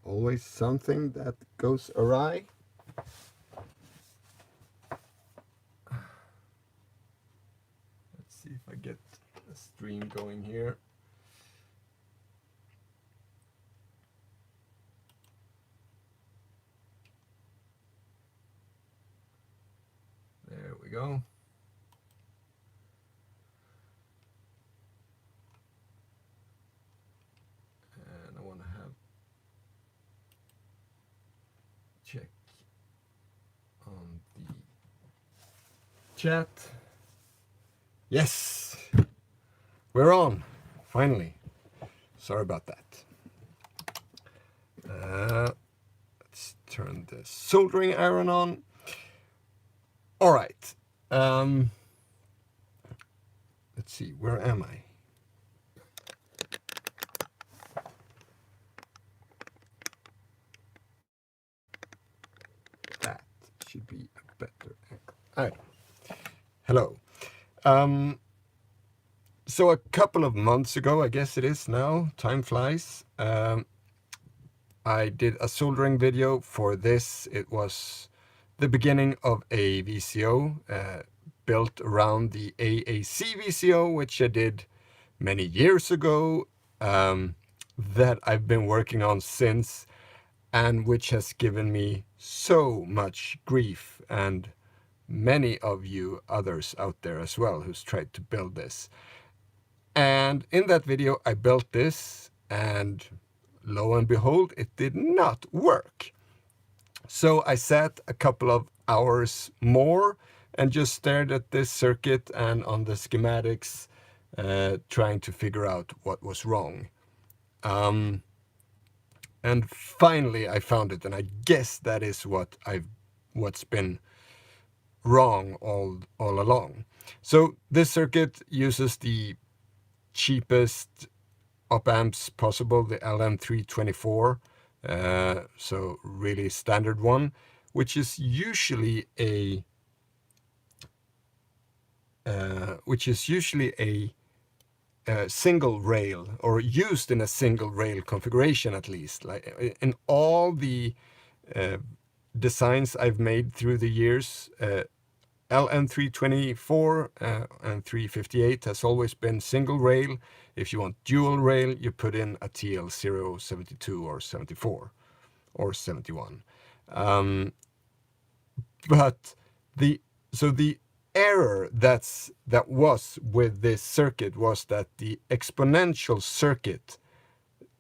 Always something that goes awry. Let's see if I get a stream going here. There we go. And I want to have check on the chat. Yes, we're on, finally. Sorry about that. Let's turn the soldering iron on. All right. Let's see, where am I? That should be a better angle. All right. Hello. So a couple of months ago, I guess it is now, time flies, I did a soldering video for this. It was the beginning of a VCO built around the AAC VCO, which I did many years ago, that I've been working on since, and which has given me so much grief, and many of you others out there as well who's tried to build this. And in that video, I built this, and lo and behold, it did not work. So I sat a couple of hours more and just stared at this circuit and on the schematics, trying to figure out what was wrong. And finally, I found it, and I guess that is what's been wrong all along. So this circuit uses the cheapest op amps possible, the LM324, so really standard one, which is usually a single rail, or used in a single rail configuration at least. Like in all the designs I've made through the years, LM324 and 358 has always been single rail. If you want dual rail, you put in a TL072 or 74 or 71. But the error that was with this circuit was that the exponential circuit,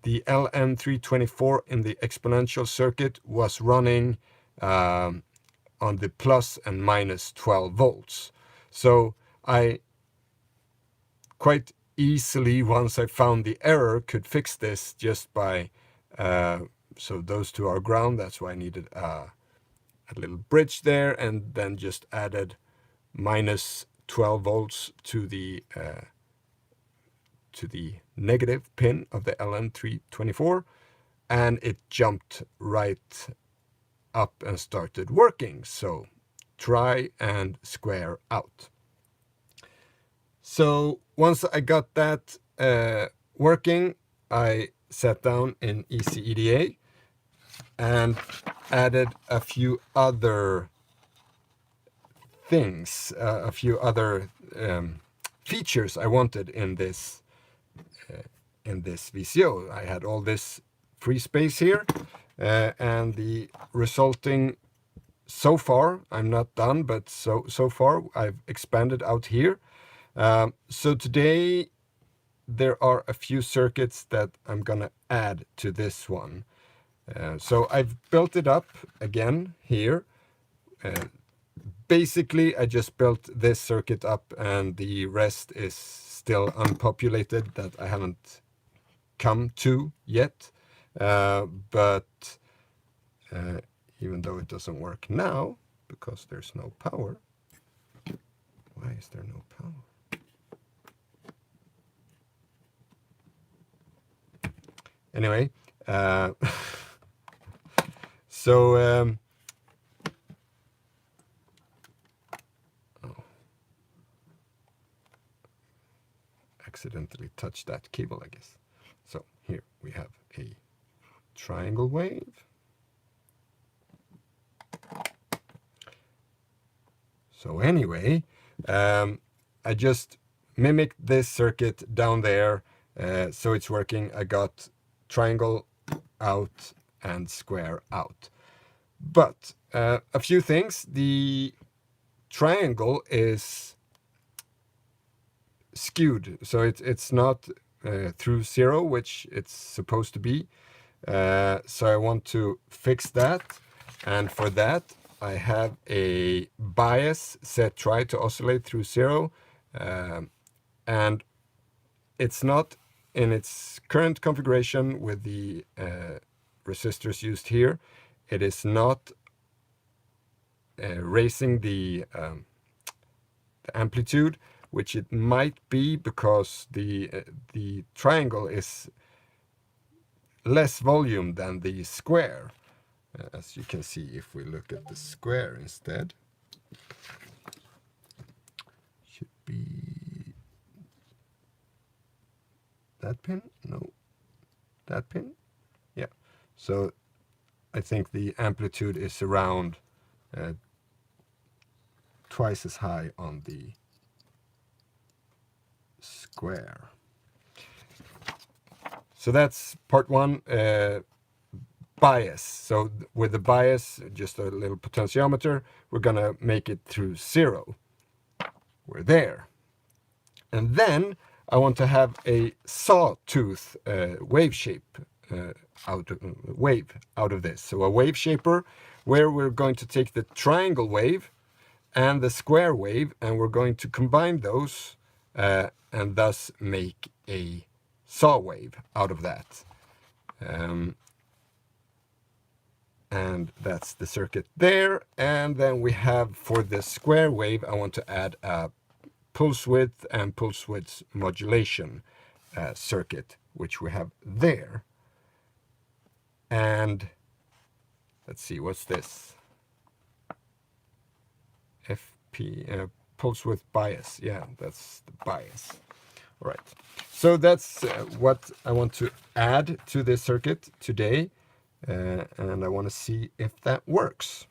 the LM324 in the exponential circuit, was running on the plus and minus 12 volts. So I quite easily, once I found the error, could fix this just by, so those two are ground, that's why I needed a little bridge there, and then just added minus 12 volts to the negative pin of the LM324, and it jumped right up and started working. So try and square out. So once I got that working, I sat down in ECEDA and added a few other things, a few other features I wanted in this VCO. I had all this free space here, and the resulting, so far, I'm not done, but so far I've expanded out here. So today there are a few circuits that I'm gonna add to this one. So I've built it up again here. Basically, I just built this circuit up, and the rest is still unpopulated that I haven't come to yet. But even though it doesn't work now because there's no power. Why is there no power? Anyway, so accidentally touched that cable, I guess. So here we have a triangle wave. So anyway, I just mimicked this circuit down there, so it's working. I got triangle out and square out. But a few things. The triangle is skewed, so it's not through zero, which it's supposed to be. So I want to fix that, and for that I have a bias set try to oscillate through zero, and it's not in its current configuration with the resistors used here. It is not raising the amplitude, which it might be because the triangle is less volume than the square. As you can see, if we look at the square instead, should be that pin? No, that pin? Yeah. So I think the amplitude is around twice as high on the square. So that's part one, bias. So with the bias, just a little potentiometer, we're gonna make it through zero. We're there. And then I want to have a sawtooth wave shape wave out of this. So a wave shaper where we're going to take the triangle wave and the square wave, and we're going to combine those and thus make a saw wave out of that. And that's the circuit there. And then we have, for the square wave, I want to add a pulse width and pulse width modulation circuit, which we have there. And let's see, what's this? FP, pulse width bias. Yeah, that's the bias. All right. So that's what I want to add to this circuit today. And I want to see if that works.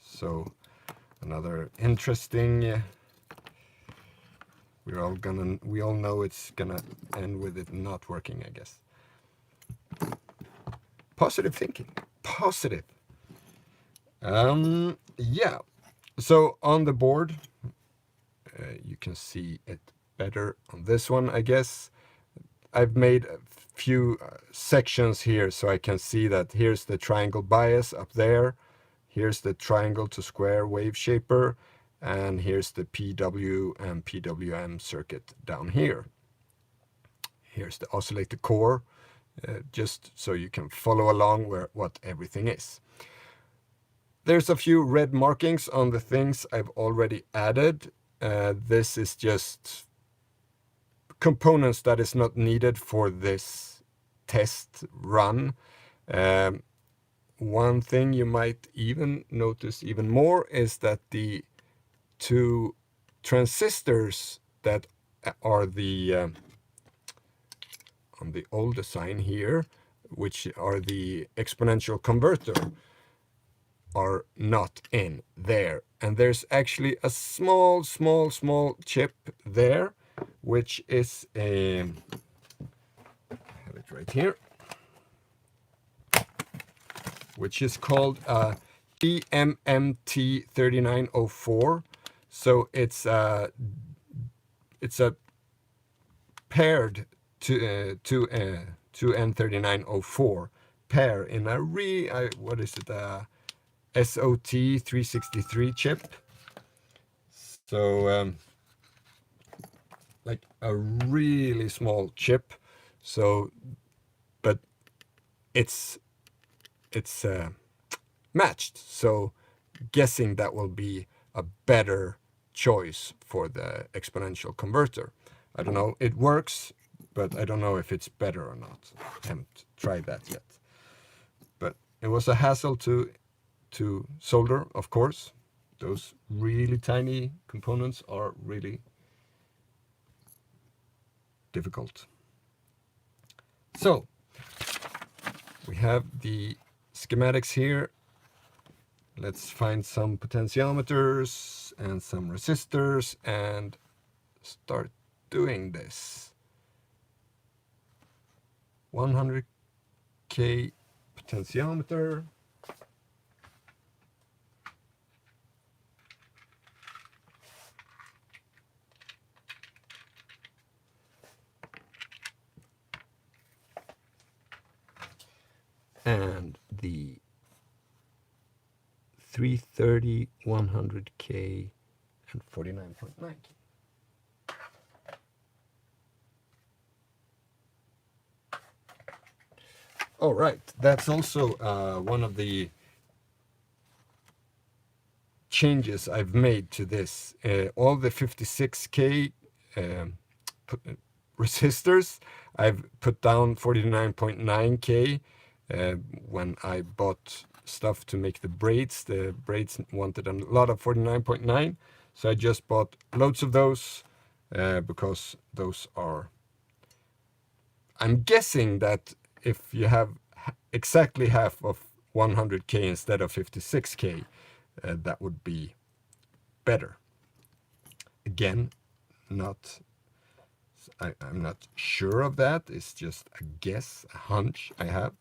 So another interesting, we all know it's gonna end with it not working, I guess. Positive thinking, positive. Yeah, so on the board, you can see it better on this one, I guess. I've made a few sections here so I can see that here's the triangle bias up there, here's the triangle to square wave shaper, and here's the PW and PWM circuit down here. Here's the oscillator core, just so you can follow along what everything is. There's a few red markings on the things I've already added. This is just components that is not needed for this test run. One thing you might even notice even more is that the two transistors that are the on the old design here, which are the exponential converter, are not in there. And there's actually a small chip there, which is a, I have it right here, which is called a TMMT3904. So it's a paired to N3904 pair in a what is it, SOT 363 chip. So like a really small chip. So, but it's matched. So guessing that will be a better choice for the exponential converter. I don't know, it works, but I don't know if it's better or not. I haven't tried that yet. But it was a hassle to solder, of course. Those really tiny components are really difficult. So we have the schematics here. Let's find some potentiometers and some resistors and start doing this. 100K potentiometer. And the 330, 100K, and 49.9K. All right, that's also one of the changes I've made to this. All the 56K resistors, I've put down 49.9K when I bought stuff to make the braids. The braids wanted a lot of 49.9, so I just bought loads of those because those are, I'm guessing that if you have exactly half of 100K instead of 56K, that would be better. Again, I'm not sure of that. It's just a guess, a hunch I have.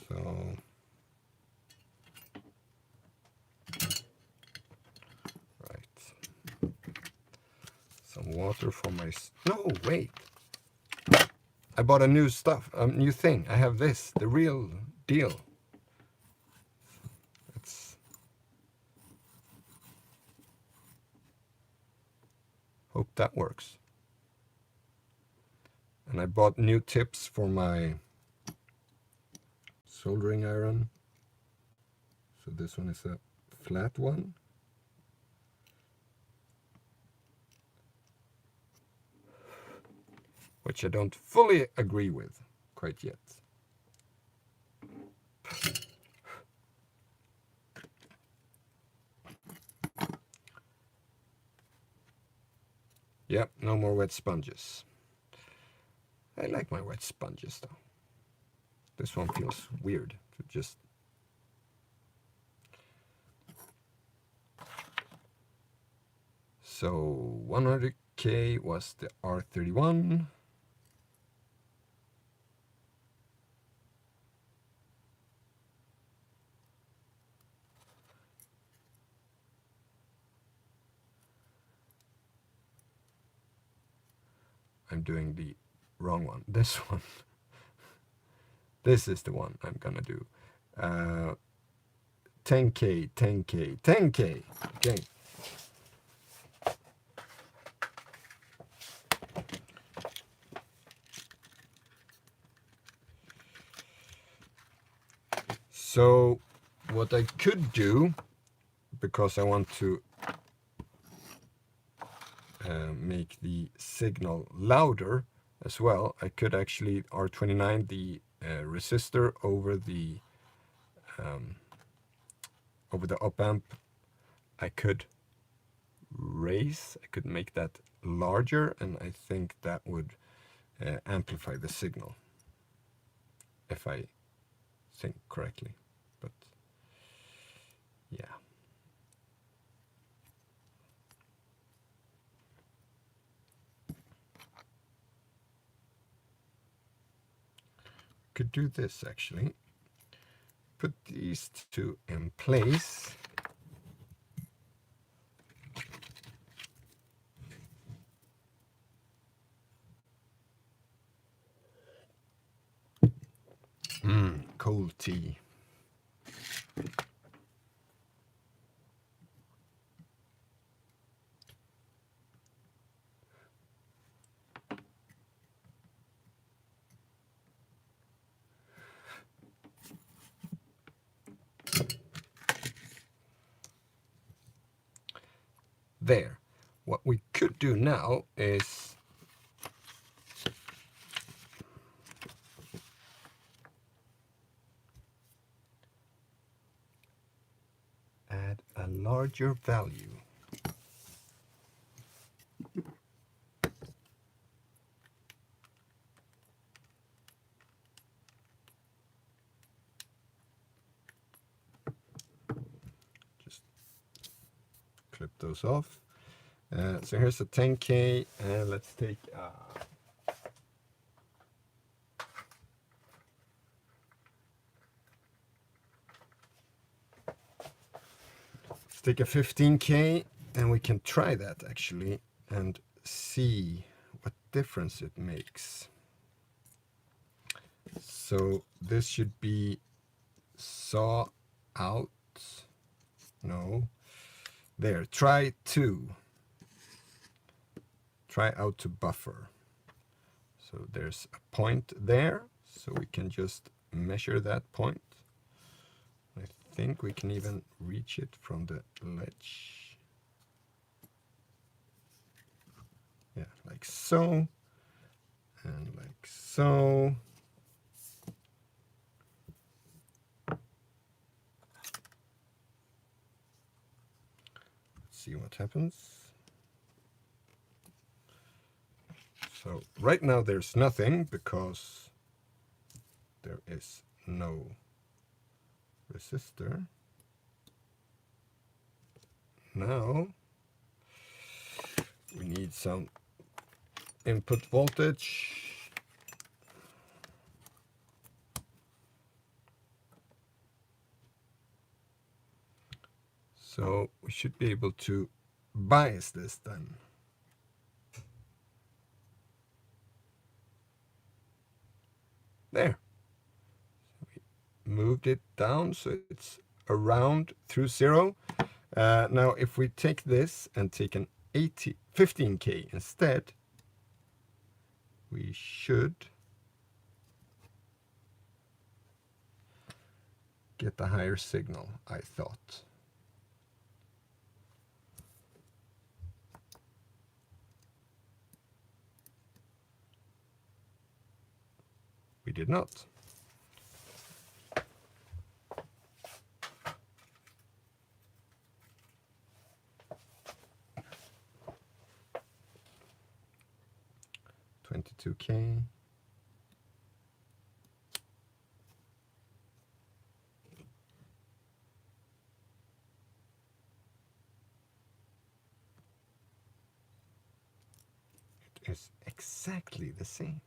So right, some water for my. No, wait. I bought a new new thing. I have this, the real deal. Let's hope that works. And I bought new tips for my soldering iron. So this one is a flat one. Which I don't fully agree with quite yet. Yep, no more wet sponges. I like my wet sponges though. This one feels weird to just. So 100K was the R31. I'm doing the wrong one. This one. This is the one I'm gonna do. 10K, 10K, 10K. Okay. So what I could do, because I want to make the signal louder as well, I could actually R29 the resistor over the op amp. I could make that larger, and I think that would amplify the signal, if I think correctly. But yeah. Could do this actually. Put these two in place. Cold tea. There. What we could do now is add a larger value. clip those off. So here's a 10K, and let's take a 15K, and we can try that actually and see what difference it makes. So this should be saw out. No. There, try out to buffer. So there's a point there, so we can just measure that point. I think we can even reach it from the ledge. Yeah, like so, and like so. Let's see what happens. So right now there's nothing because there is no resistor. Now we need some input voltage. So we should be able to bias this then. There. We moved it down so it's around through 0. Now if we take this and take an 15K instead, we should get a higher signal, I thought. We did not. $22K. It is exactly the same.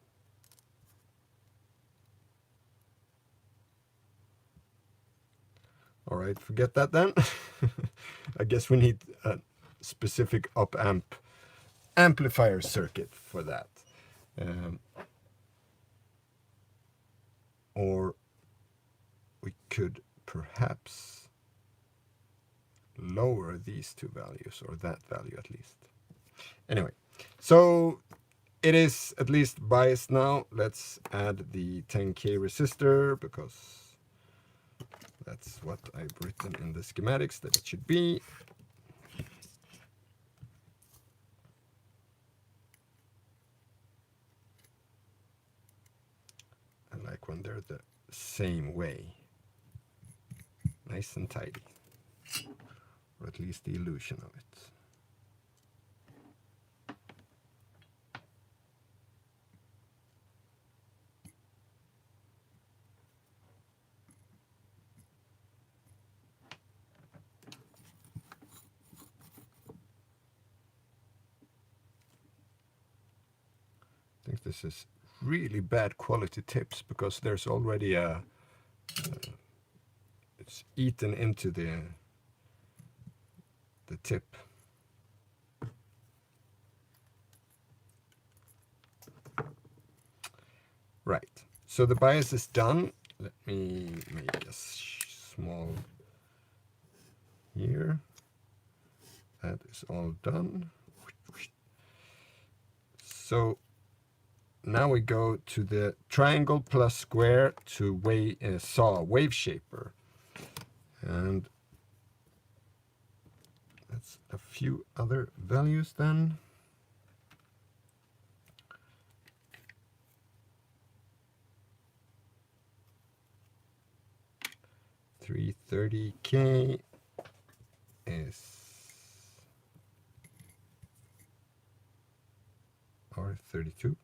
All right, forget that then. I guess we need a specific op-amp amplifier circuit for that. Or we could perhaps lower these two values, or that value at least. Anyway, so it is at least biased now. Let's add the 10K resistor because that's what I've written in the schematics that it should be. I like when they're the same way. Nice and tidy. Or at least the illusion of it. I think this is really bad quality tips because there's already a it's eaten into the tip. Right, so the bias is done. Let me make a small here. That is all done. So now we go to the triangle plus square to saw wave shaper. And that's a few other values then. $330K is R32.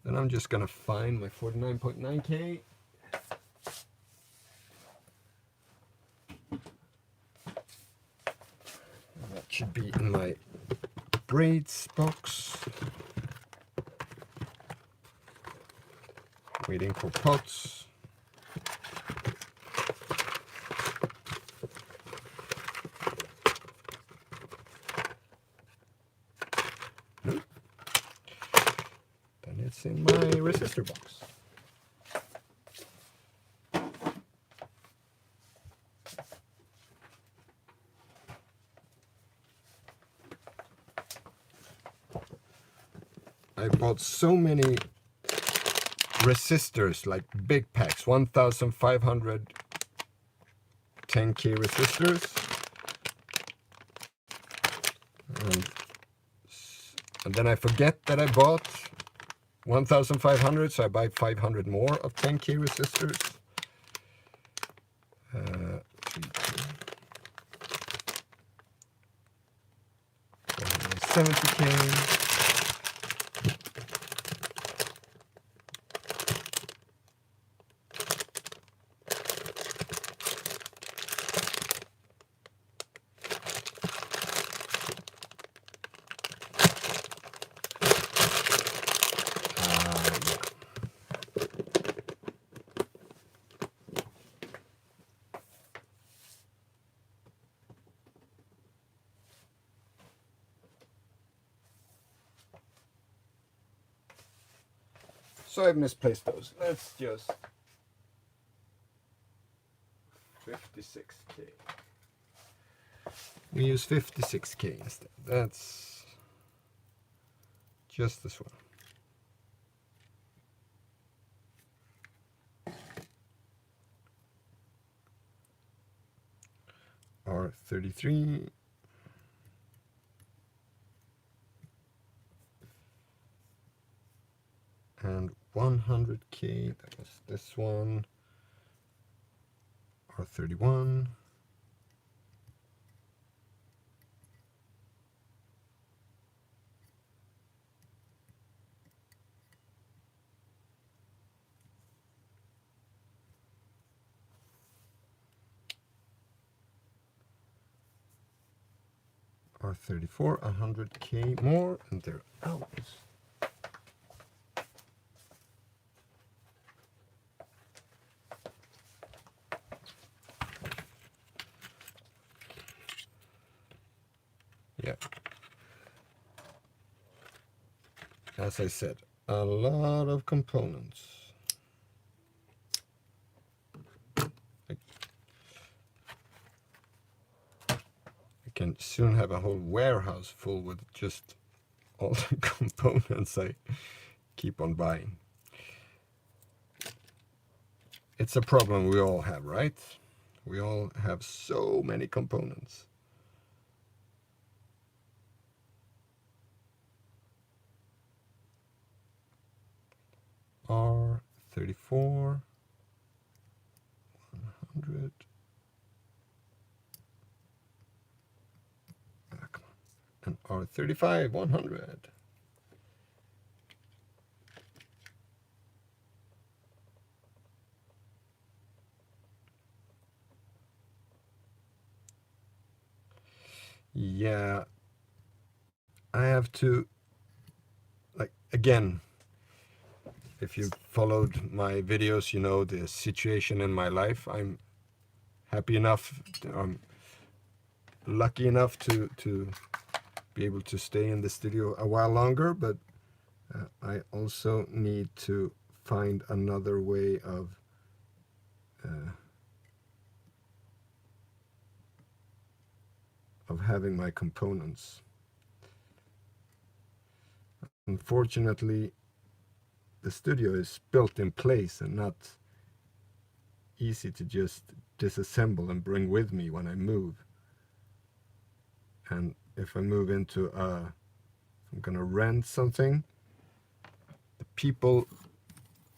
Then I'm just gonna find my 49.9K. should be in my braids box. Waiting for pots. Nope. Then it's in my resistor box. I bought so many resistors, like big packs, 1,500 10K resistors. And then I forget that I bought 1,500, so I buy 500 more of 10K resistors. 70K. So I've misplaced those. Let's just 56K. We use 56K instead. That's just this one. R33. And 100K, that was this one. R31. R34, 100K more, and they're out. Yeah. As I said, a lot of components. I can soon have a whole warehouse full with just all the components I keep on buying. It's a problem we all have, right? We all have so many components. R34, 100. Ah, come on. And R35, 100. Yeah, I have to, like, again, if you followed my videos, you know the situation in my life. I'm happy enough, I'm lucky enough to be able to stay in the studio a while longer, but I also need to find another way of having my components. Unfortunately, the studio is built in place and not easy to just disassemble and bring with me when I move. And if I move into I'm gonna rent something, the people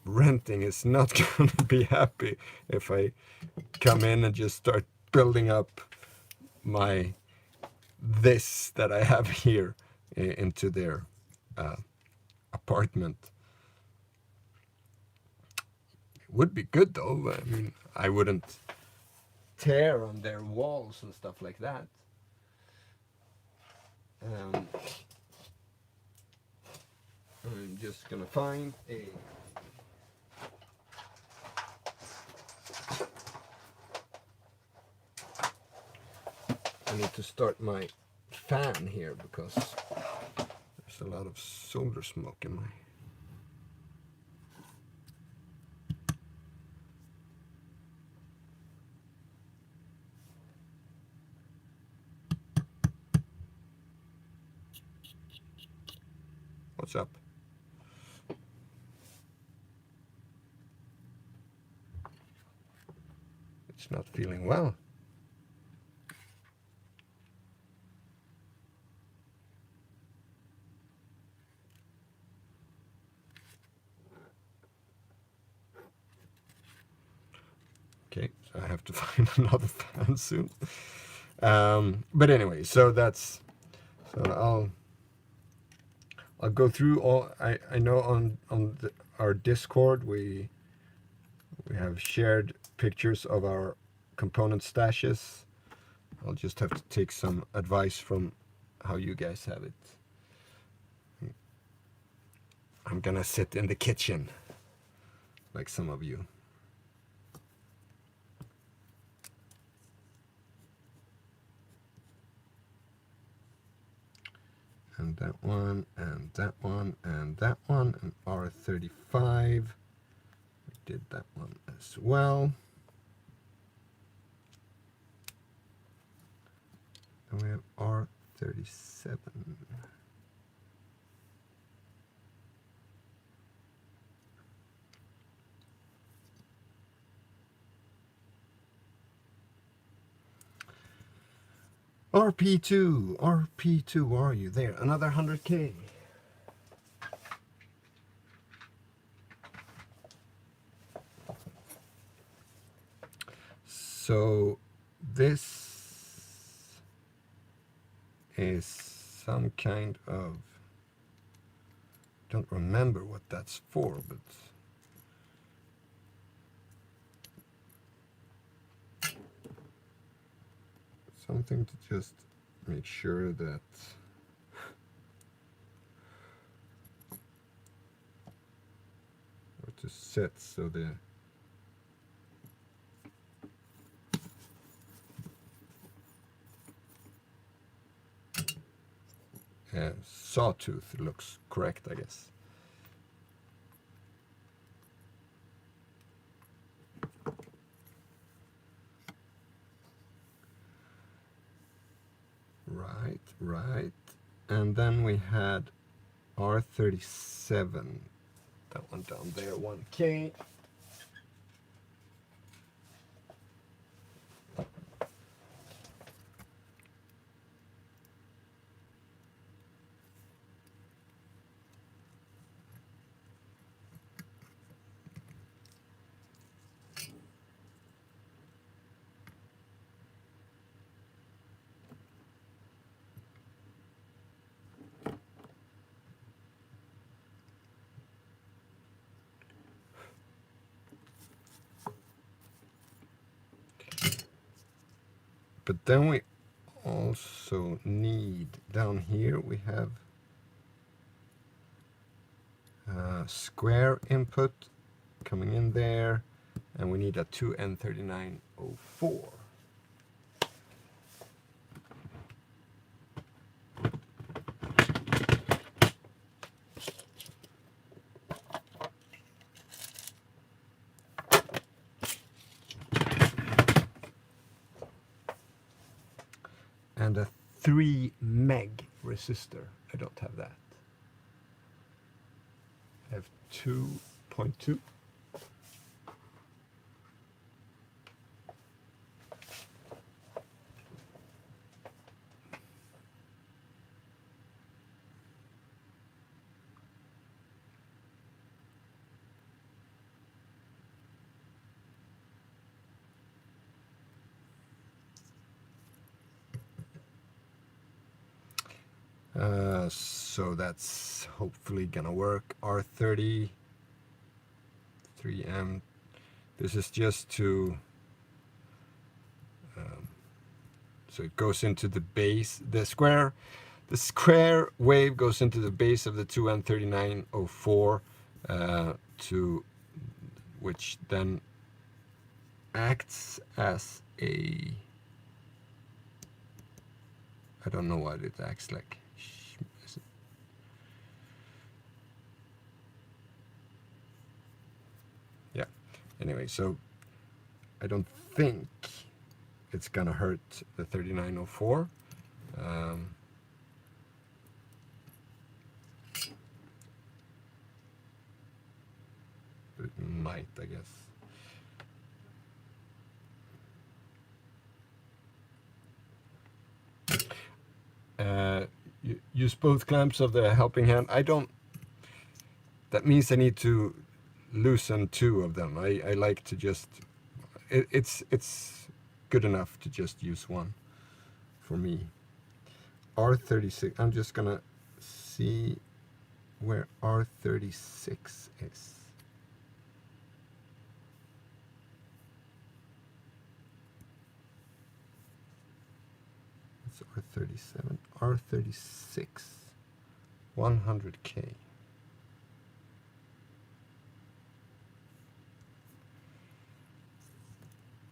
renting is not gonna be happy if I come in and just start building up my this that I have here into their apartment. It would be good though. I mean, I wouldn't tear on their walls and stuff like that. I'm just gonna find a I need to start my fan here because there's a lot of solder smoke in my What's up? It's not feeling well. Okay, so I have to find another fan soon. But anyway, so that's I'll go through all. I know on our Discord we have shared pictures of our component stashes. I'll just have to take some advice from how you guys have it. I'm gonna sit in the kitchen like some of you. And that one, and that one, and that one, and R35. We did that one as well. And we have R37. RP2, are you there? Another 100K. So this is some kind of, don't remember what that's for, but something to just make sure that or to set so the sawtooth looks correct, I guess. Right. And then we had R37. That one down there, 1K. But then we also need, down here we have square input coming in there, and we need a 2N3904. And a 3 meg resistor. I don't have that. I have 2.2. So that's hopefully gonna work. R30, 3M. This is just to, so it goes into the base. The square the square wave goes into the base of the 2N3904, to which then acts as a, I don't know what it acts like. Yeah. Anyway, so I don't think it's gonna hurt the 3904. It might, I guess. Use both clamps of the helping hand. I don't. That means I need to loosen two of them. I like to just. It's good enough to just use one for me. R36. I'm just gonna see where R36 is. It's R37. R36. 100K.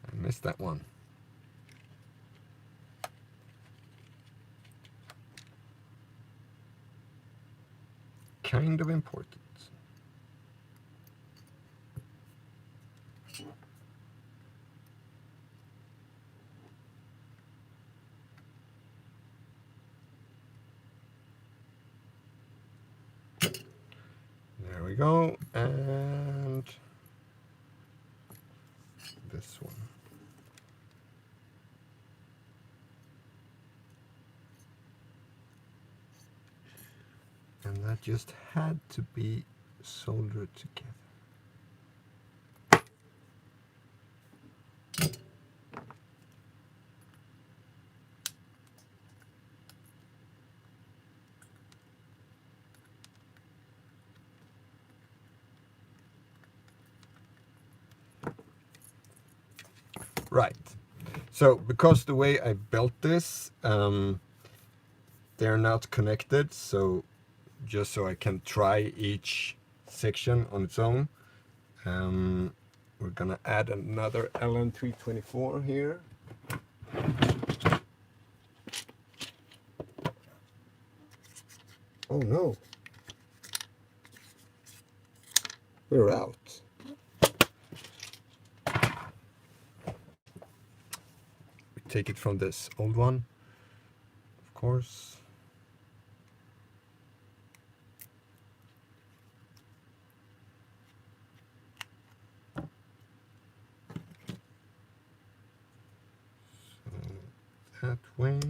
I missed that one. Kind of important. There we go, and this one. And that just had to be soldered together. Right. So because the way I built this, they're not connected, so just so I can try each section on its own, we're gonna add another LN324 here. Oh no, we're out. We take it from this old one, of course. So that way.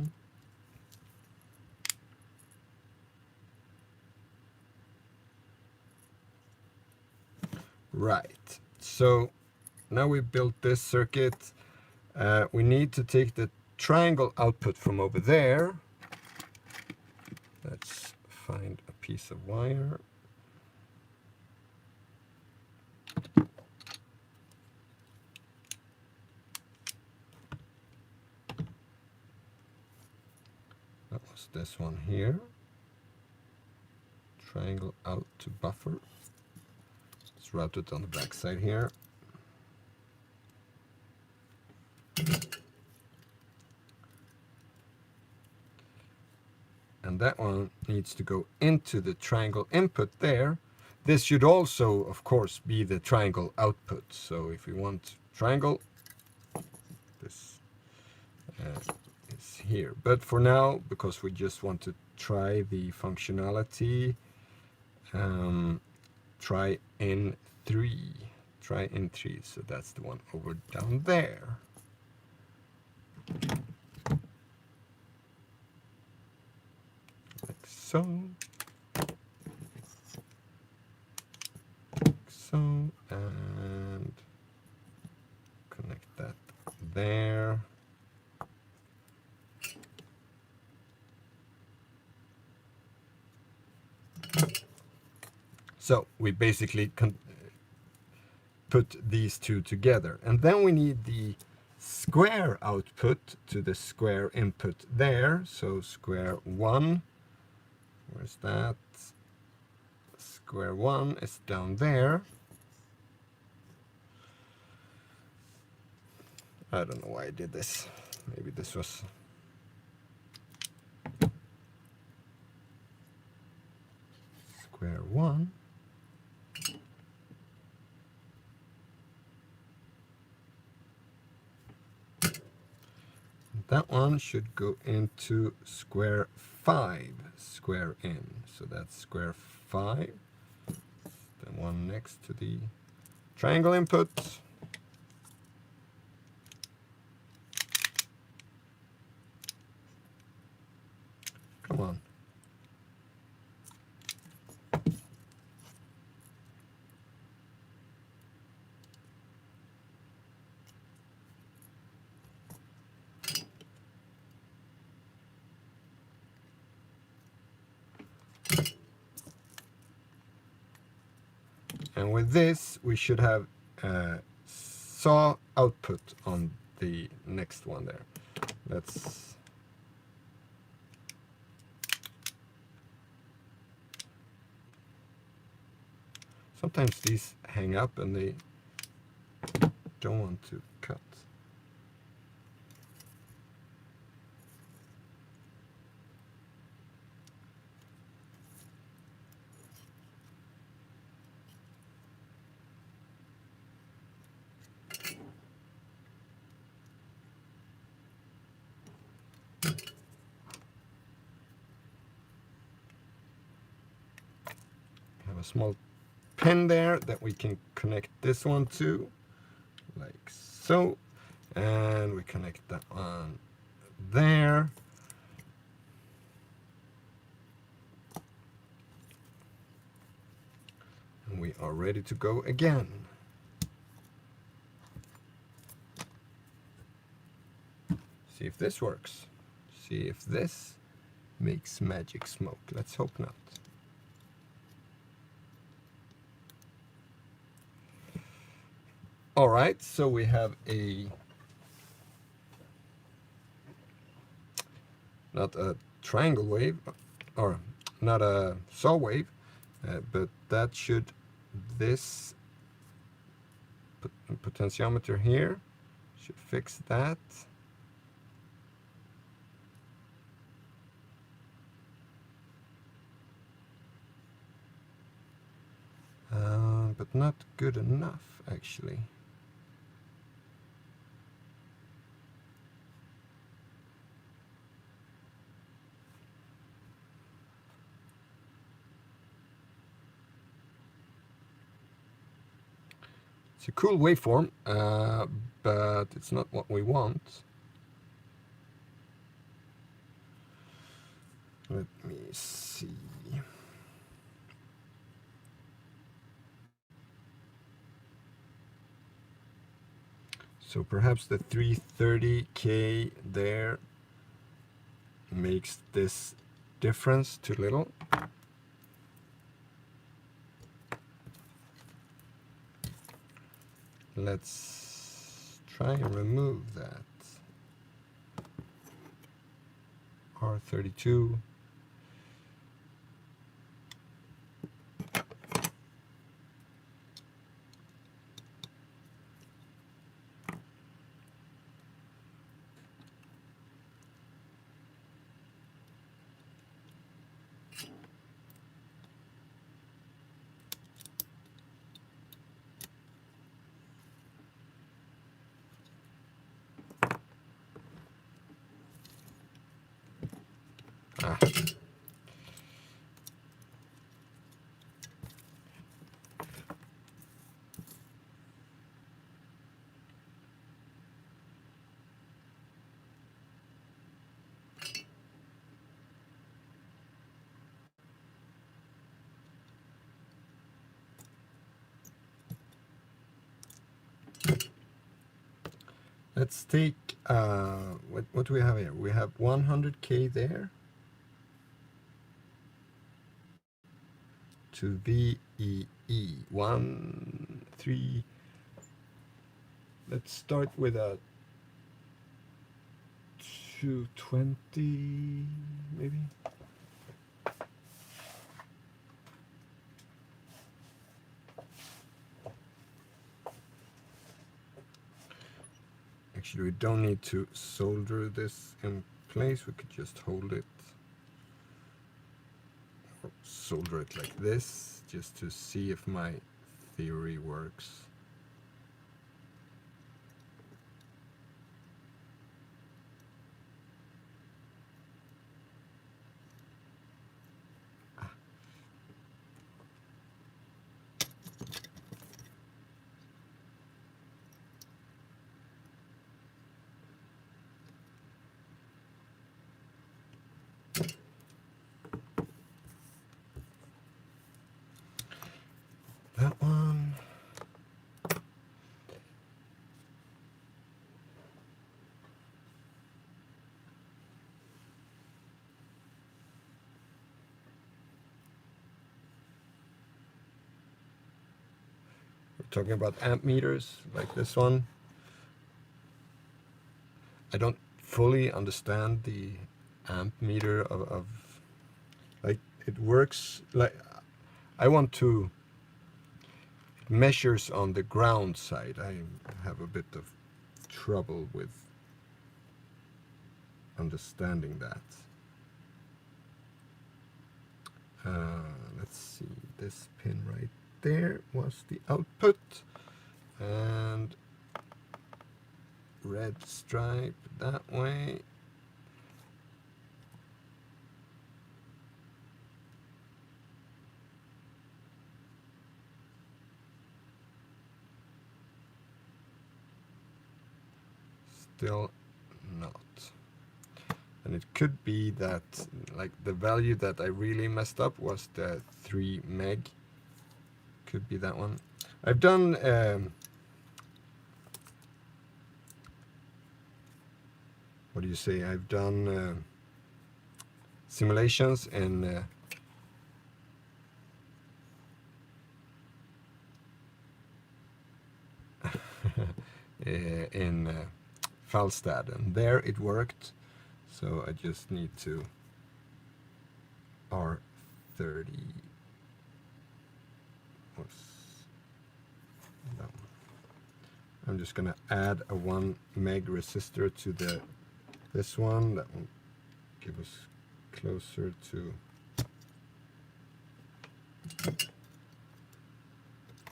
Right, so now we've built this circuit. We need to take the triangle output from over there. Let's find a piece of wire. That was this one here. Triangle out to buffer. Let's route it on the back side here. And that one needs to go into the triangle input there. This should also, of course, be the triangle output. So if we want triangle, this is here. But for now, because we just want to try the functionality, try in 3. Try in 3. So that's the one over down there. Like so. Like so. And connect that there. So we basically put these two together, and then we need the square output to the square input there. So square 1 Where's that? Square 1 is down there. I don't know why I did this. Maybe this was... Square 1. That one should go into square 5, square in. So that's square 5. The one next to the triangle input. Come on. And with this, we should have saw output on the next one there. Let's... Sometimes these hang up and they don't want to cut. Have a small pin there that we can connect this one to, like so, and we connect that one there. And we are ready to go again. See if this works. See if this makes magic smoke. Let's hope not. All right, so we have a, not a triangle wave, or not a saw wave, but that should, this potentiometer here should fix that. But not good enough, actually. It's a cool waveform, but it's not what we want. Let me see. So perhaps the 330K there makes this difference too little. Let's try and remove that. R32. Ah. Let's take, what do we have here? We have 100K there to VEE, 1, 3. Let's start with a 220, maybe? Actually, we don't need to solder this in place. We could just hold it, or solder it like this, just to see if my theory works. That one. We're talking about amp meters like this one. I don't fully understand the amp meter of like it works like I want to. It measures on the ground side. I have a bit of trouble with understanding that. Let's see, this pin right there was the output, and red stripe that way. Still not. And it could be that like the value that I really messed up was the 3 meg. Could be that one. I've done what do you say? I've done simulations in in Falstad, and there it worked. So I just need to R30. What's that one? I'm just gonna add a 1 meg resistor to this one. That will give us closer to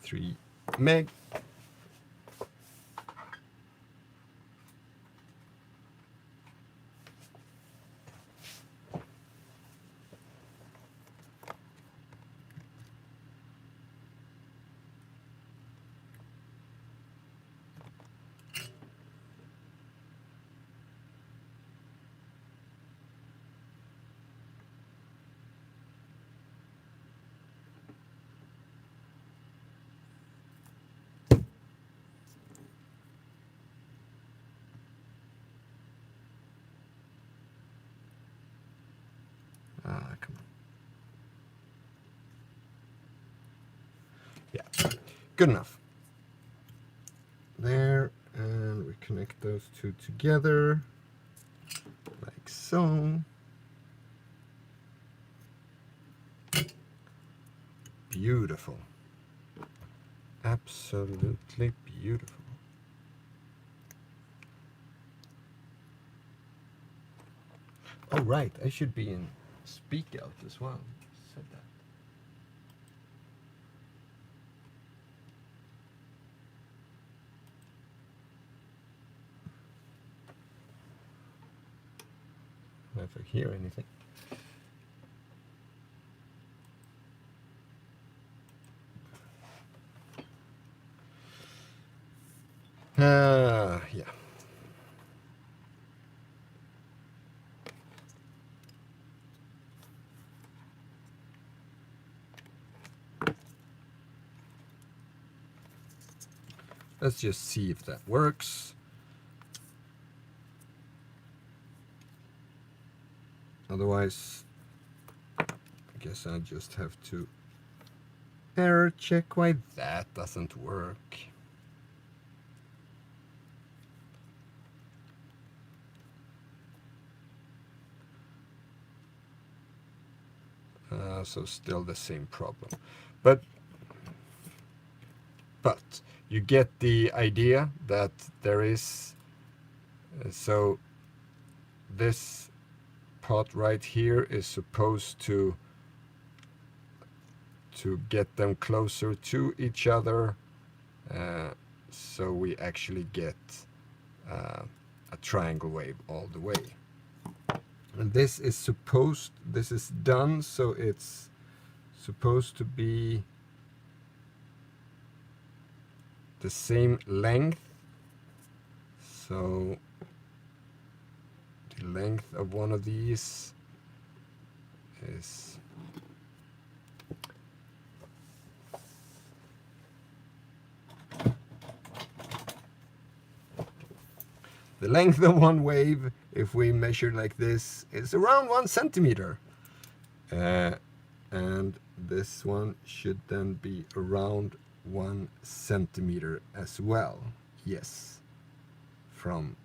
3 meg. Come on. Yeah, good enough. There, and we connect those two together, like so. Beautiful. Absolutely beautiful. Oh, right, I should be in Speak Out as well. Said that. If I hear anything. Yeah. Let's just see if that works. Otherwise, I guess I just have to error check why that doesn't work. So still the same problem. But you get the idea that there is So this pot right here is supposed to get them closer to each other, so we actually get a triangle wave all the way. And this is done, so it's supposed to be the same length. So the length of one of these is the length of one wave, if we measure like this, is around 1 centimeter. And this one should then be around 1 centimeter as well. Yes, from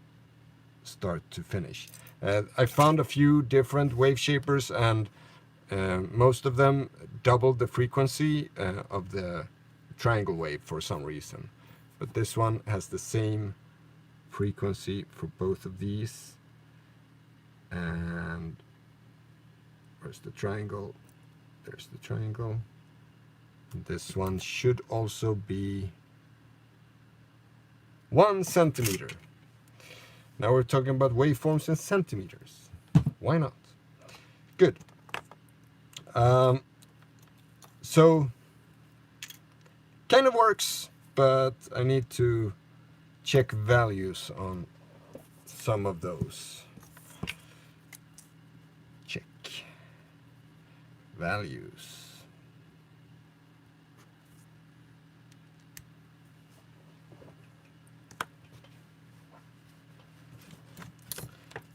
start to finish. I found a few different wave shapers, and most of them doubled the frequency of the triangle wave for some reason. But this one has the same frequency for both of these. And where's the triangle? There's the triangle. This one should also be 1 centimeter. Now we're talking about waveforms in centimeters. Why not? Good. So kind of works, but I need to check values on some of those. Check values.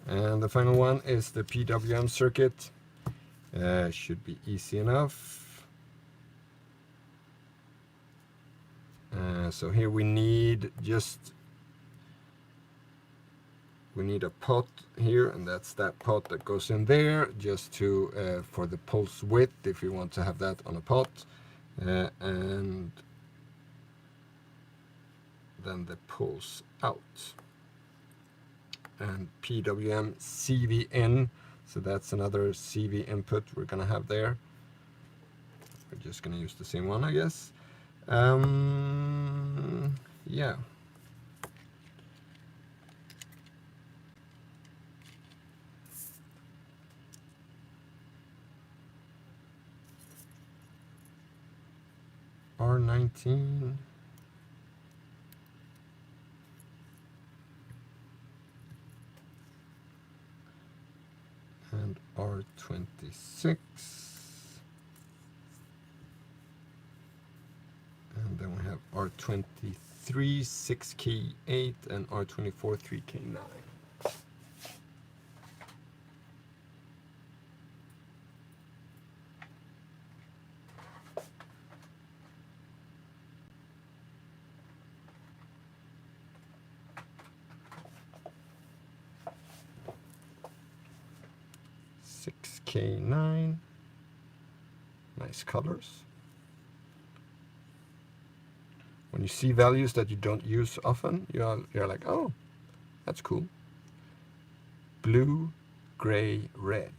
And the final one is the PWM circuit. Should be easy enough. So here we need a pot here, and that's that pot that goes in there, just to for the pulse width, if you want to have that on a pot, and then the pulse out. And PWM CV in, so that's another CV input we're gonna have there. We're just gonna use the same one, I guess. Yeah. R19. And R26. And then we have R23 6K8 and R24 3K9. K9, nice colors. When you see values that you don't use often, you're like, oh, that's cool. Blue, gray, red.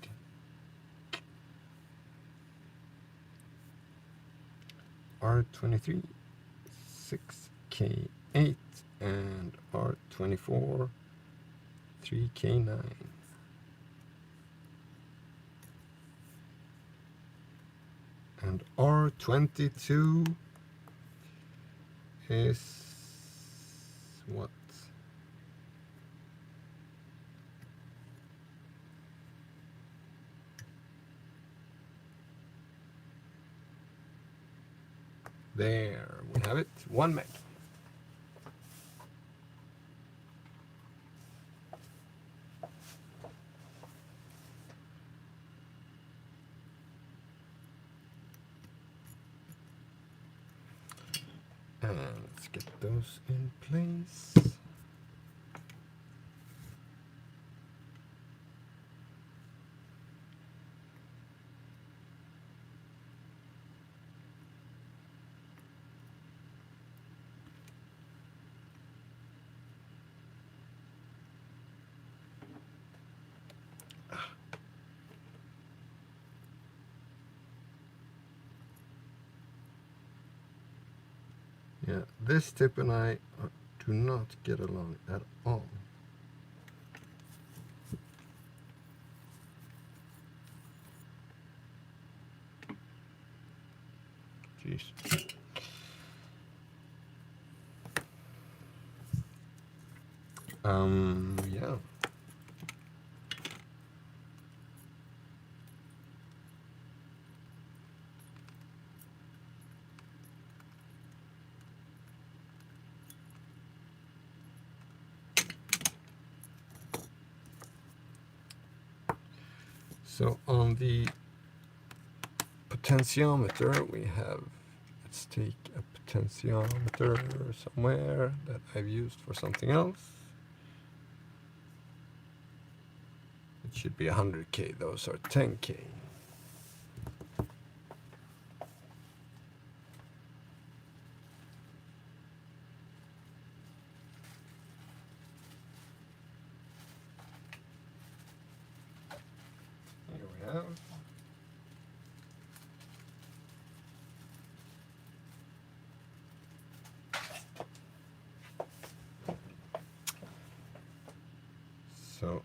R23, 6K8, and R24, 3K9. And R22 is what? There we have it, 1 meg. And let's get those in place. this tip and I do not get along at all. Jeez. Yeah. So on the potentiometer we have, let's take a potentiometer somewhere that I've used for something else. It should be 100K, those are 10K. Here we have. So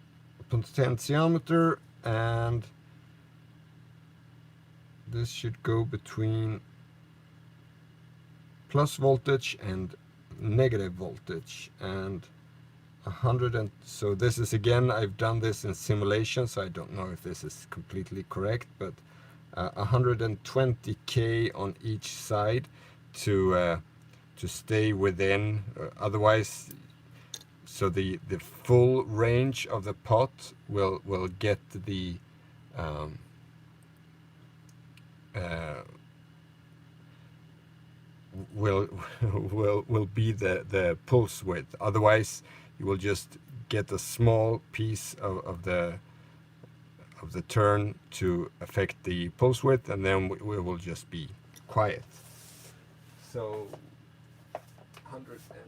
potentiometer, and this should go between plus voltage and negative voltage, and 100. And so this is, again, I've done this in simulation, so I don't know if this is completely correct, but 120K on each side to stay within, otherwise, so the full range of the pot will get the will be the pulse width. Otherwise, you will just get a small piece of the turn to affect the pulse width, and then we will just be quiet. So 120.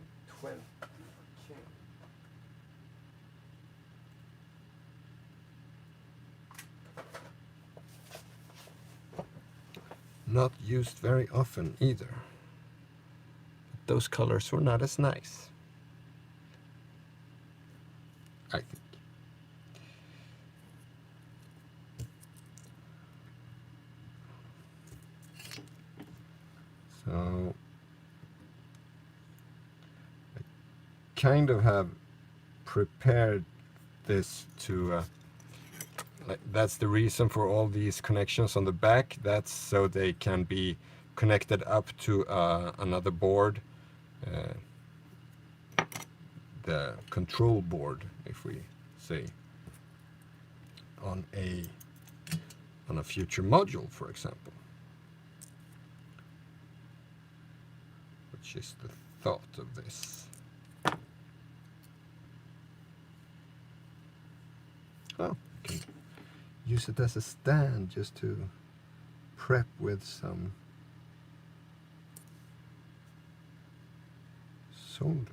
Not used very often either. But those colors were not as nice, I think. So I kind of have prepared this to that's the reason for all these connections on the back. That's so they can be connected up to another board, the control board, if we say, on a future module, for example, which is the thought of this. Oh, okay. Use it as a stand just to prep with some solder.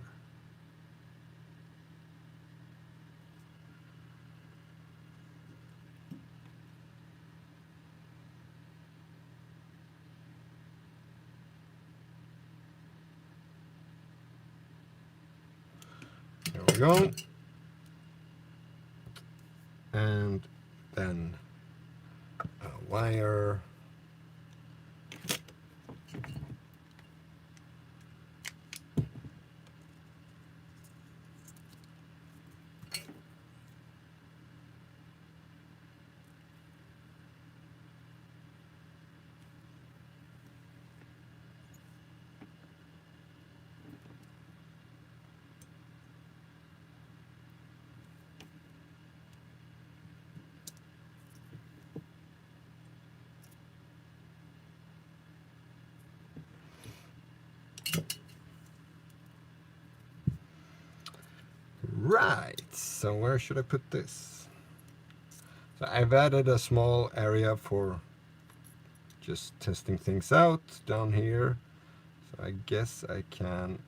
There we go. And then a wire. Right, so where should I put this? So I've added a small area for just testing things out down here. So I guess I can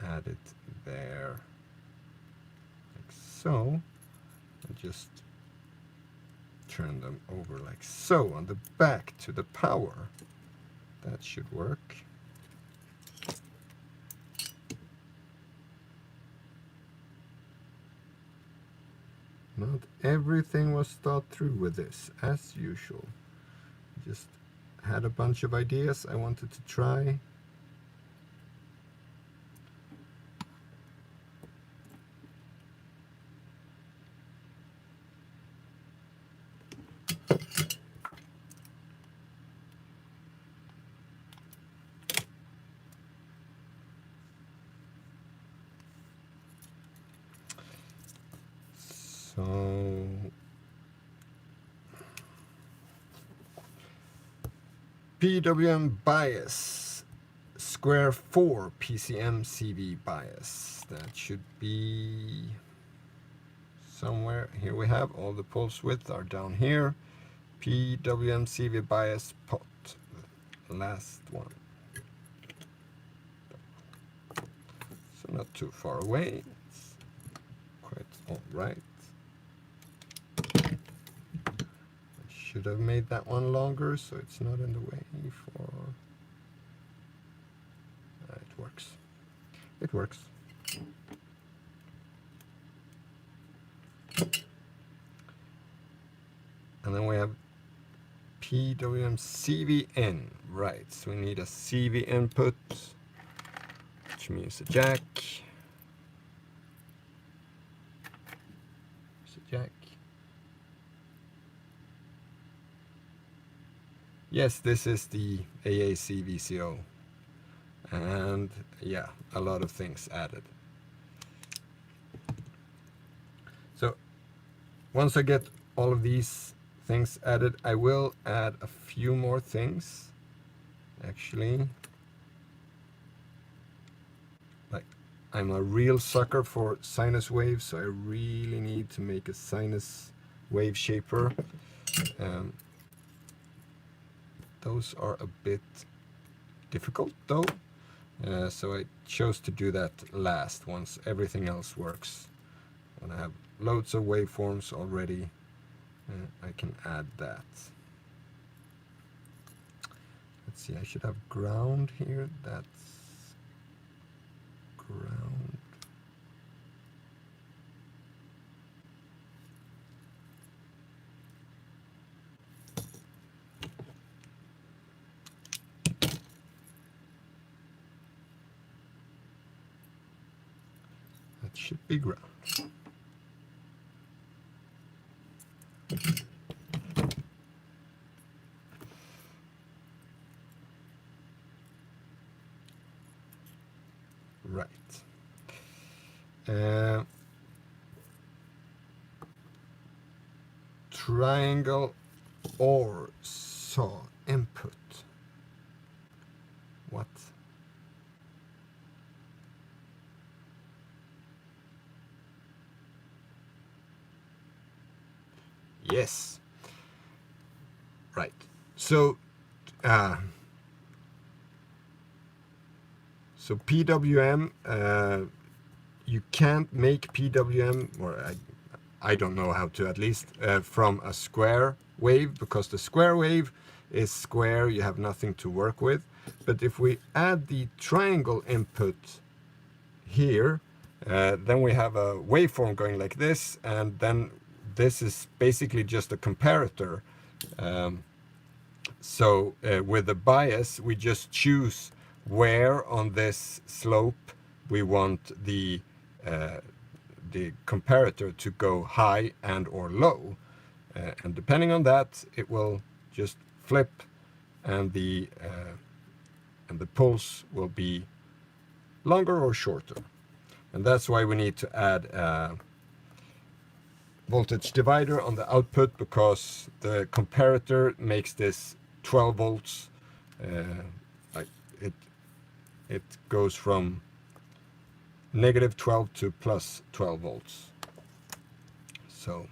add it there, like so, and just turn them over like so on the back to the power That should work. Not everything was thought through with this, as usual. Just had a bunch of ideas I wanted to try. So PWM bias, square 4 PCM CV bias. That should be somewhere. Here we have all the pulse width are down here. PWM CV bias pot, last one. So not too far away. It's quite all right. Should have made that one longer so it's not in the way for... it works. It works. And then we have PWM CVN. Right, so we need a CV input, which means a jack. There's a jack. Yes, this is the AAC VCO, and yeah, a lot of things added. So once I get all of these things added, I will add a few more things, actually. Like, I'm a real sucker for sinus waves, so I really need to make a sinus wave shaper. Those are a bit difficult though, so I chose to do that last once everything else works. When I have loads of waveforms already, I can add that. Let's see, I should have ground here. That's ground. That should be ground. Right. Triangle or saw input. What? Yes. Right. So PWM, you can't make PWM, or I don't know how to, at least, from a square wave, because the square wave is square, you have nothing to work with. But if we add the triangle input here, then we have a waveform going like this, and then this is basically just a comparator. So with the bias, we just choose where on this slope we want the comparator to go high and or low, and depending on that, it will just flip, and the pulse will be longer or shorter. And that's why we need to add a voltage divider on the output, because the comparator makes this 12 volts. Like it goes from negative 12 to plus 12 volts. So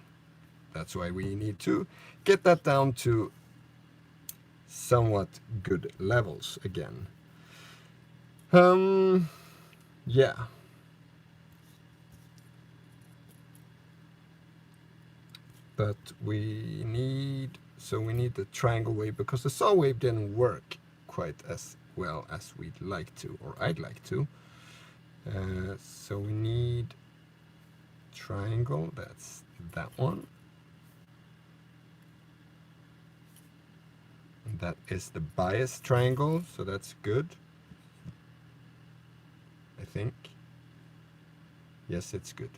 that's why we need to get that down to somewhat good levels again. Yeah. But we need the triangle wave, because the saw wave didn't work quite as well as we'd like to, or I'd like to. So we need triangle, that's that one. And that is the bias triangle, so that's good. I think. Yes, it's good.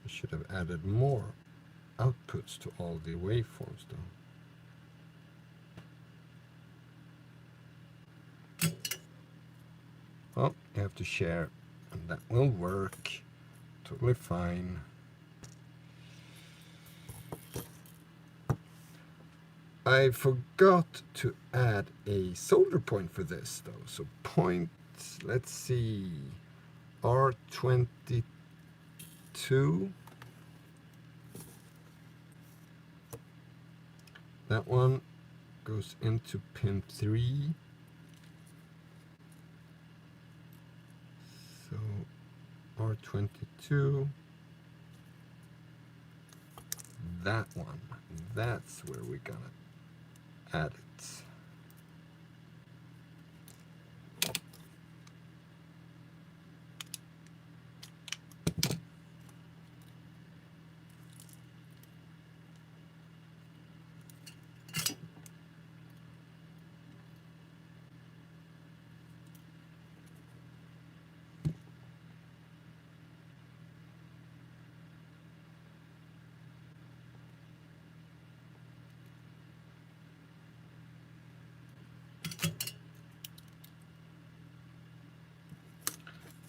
I should have added more outputs to all the waveforms though. Well, you have to share, and that will work. Totally fine. I forgot to add a solder point for this though. So point, let's see, R22. That one goes into pin 3. So R22. That one, that's where we're gonna add it.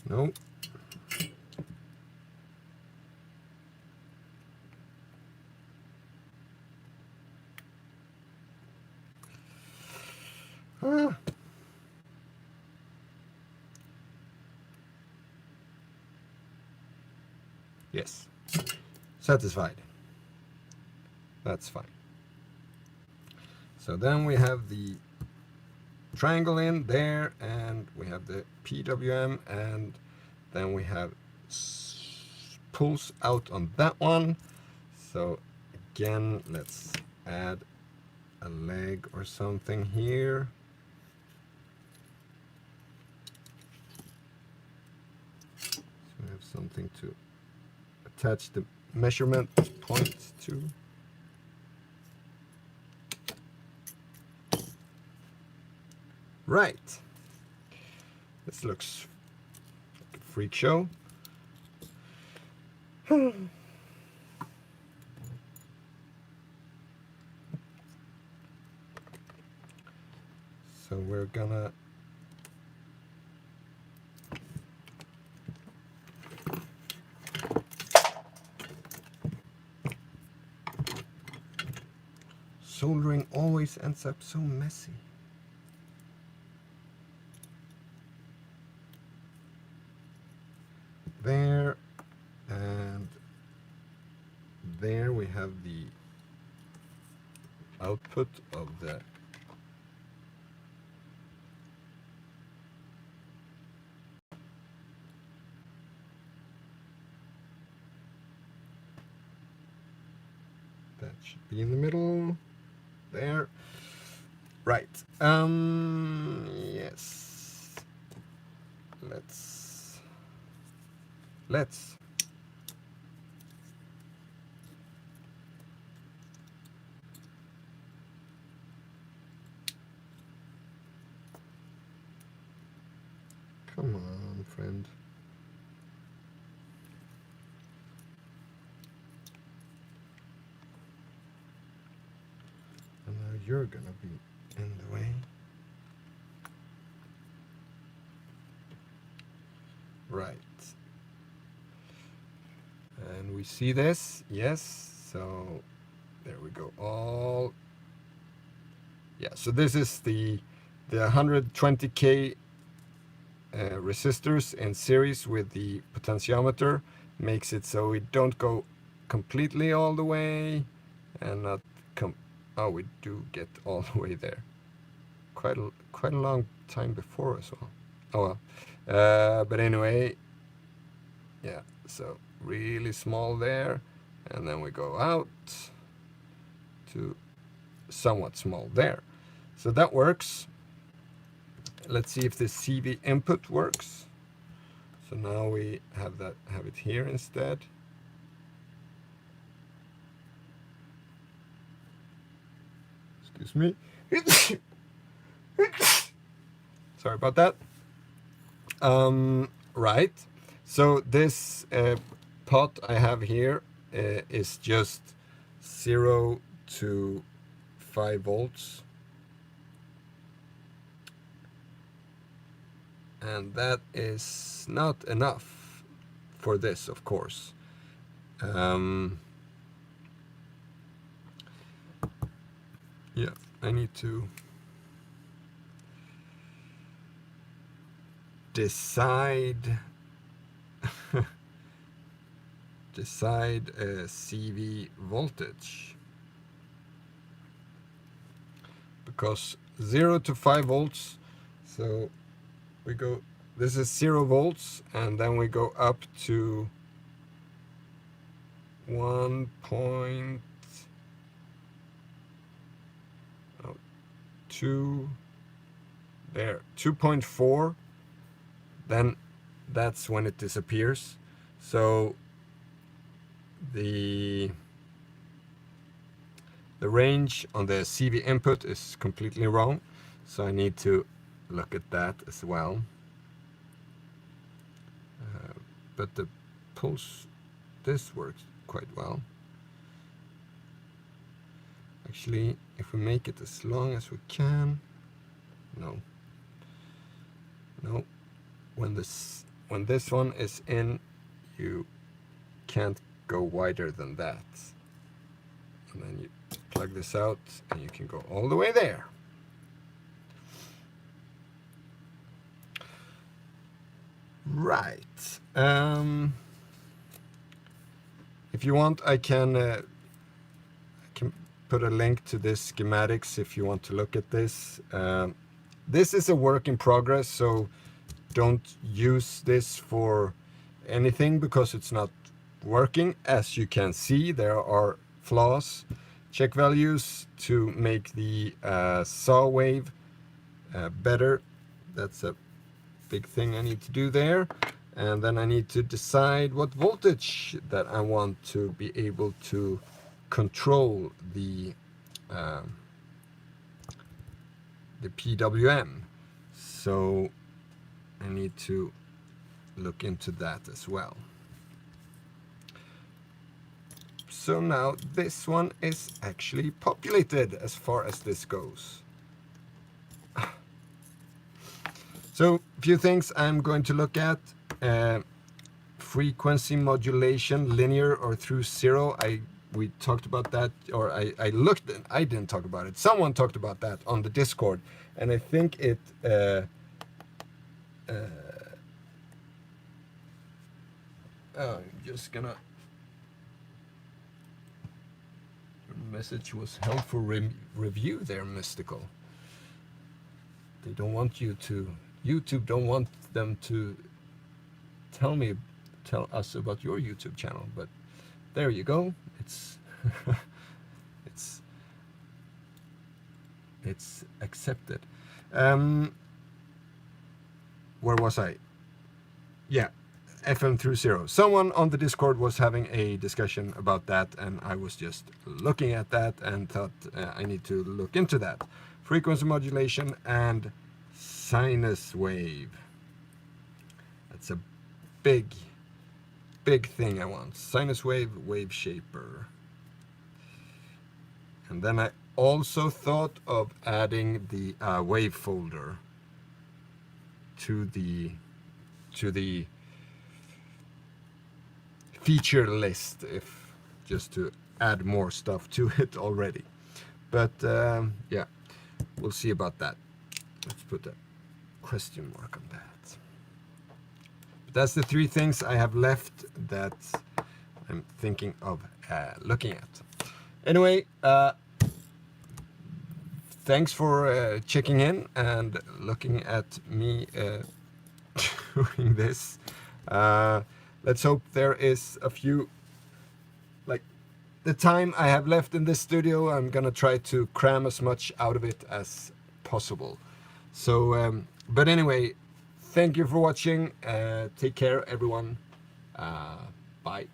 Nope. Ah. Yes. Satisfied. That's fine. So then we have the triangle in there, and we have the PWM, and then we have pulls out on that one. So again, let's add a leg or something here. So we have something to attach the measurement points to. Right. This looks like a freak show. So we're gonna soldering always ends up so messy. There, and there we have the output of the that should be in the middle there. Right. Yes. Let's come on, friend. And now you're gonna be in the way. Right. And we see this, yes, so there we go. All, yeah, so this is the the 120k resistors in series with the potentiometer makes it so we don't go completely all the way and not oh, we do get all the way there. Quite a long time before as well. Oh well. But anyway, yeah, so really small there, and then we go out to somewhat small there. So that works. Let's see if the CV input works. So now we have it here instead. Excuse me. Sorry about that. Right. So this pot I have here is just 0 to 5 volts. And that is not enough for this, of course. Yeah, I need to decide CV voltage, because 0 to 5 volts, so we go, this is 0 volts, and then we go up to 1.2 there, 2.4, then that's when it disappears. So the range on the CV input is completely wrong, so I need to look at that as well. But the pulse, this works quite well. Actually, if we make it as long as we can, no, when this one is in, you can't go wider than that. And then you plug this out and you can go all the way there. Right. If you want, I can put a link to this schematics if you want to look at this. This is a work in progress, so don't use this for anything because it's not working. As you can see, there are flaws. Check values to make the saw wave better. That's a big thing I need to do there. And then I need to decide what voltage that I want to be able to control the PWM. So I need to look into that as well. So now this one is actually populated as far as this goes. So a few things I'm going to look at. Frequency modulation, linear or through zero. We talked about that, or I looked, I didn't talk about it. Someone talked about that on the Discord, and I think it I'm just gonna, message was helpful review there, Mystical. They don't want you to, YouTube don't want them to tell us about your YouTube channel, but there you go. It's it's accepted. Where was I? Yeah, FM through zero. Someone on the Discord was having a discussion about that, and I was just looking at that and thought I need to look into that. Frequency modulation and sinus wave. That's a big thing I want. Sinus wave, wave shaper. And then I also thought of adding the wave folder to the feature list, if just to add more stuff to it already. But yeah, we'll see about that. Let's put a question mark on that. But that's the 3 things I have left that I'm thinking of looking at. Anyway, thanks for checking in and looking at me doing this. Let's hope there is a few, like the time I have left in this studio, I'm gonna try to cram as much out of it as possible. So, but anyway, thank you for watching. Take care, everyone. Bye.